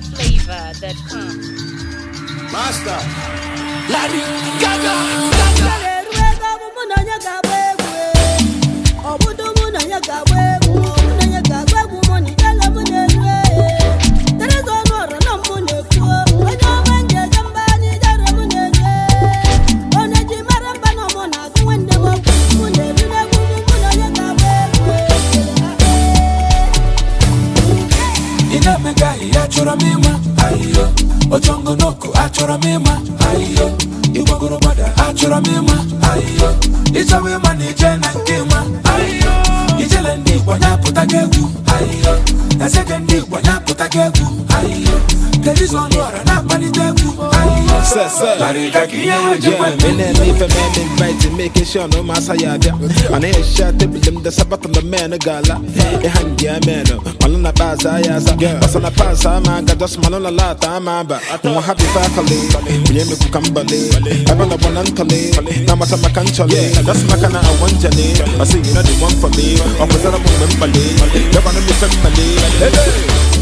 NigerFlavor.com. Master. Lady Gaga. Achora mima, ayo. Ojongo noko, achora mima, ayo. Iwagoro bada, achora mima, ayo. Ichawe mani jena nkema, ayo. Ijelendi wanya putagegu, ayo. Esekendi wanya putagegu, ayo. Telison wara na manitegu, ayo. Making sure no mass hayada. And I shot the bill, the Sabbath on the man, a gala. A hand, yeah, man. Malona Baza, Basana Pasa, Maga, just Malona Lata, Mamba. I'm happy faculty. We aim to come ballet. I want a one untally. Namata Macanchale. That's Macana, I want Jenny. I see you know the one for me. I'm with a woman, Ballet. The one of the family.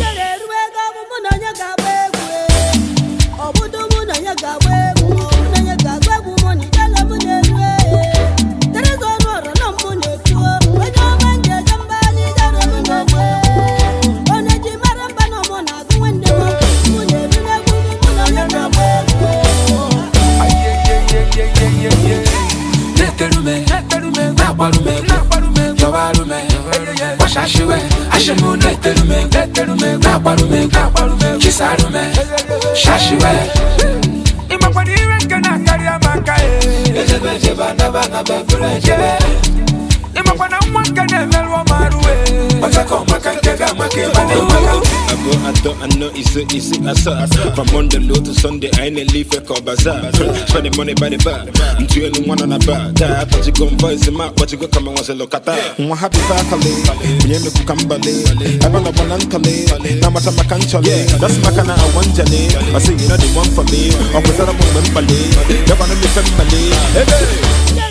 Washashi Ashamu Neterume, Nabarume, Kisarume, Shashiwe. Imapani Rankana Kariamaka, Imapana Makana Maru, but I come I know it's I saw from Monday low to Sunday. I ain't leave a call bazaar. Spend the money by the bar. I'm two and one on a bar. I thought you go voice him out, but you go come and was a look at that. I'm happy faculty. We ain't look Kambale. I want a one untally. Now much of my country. That's my kind of one Jenny. I say you know the one for me. I'm with a woman, Ballet. You're gonna be family.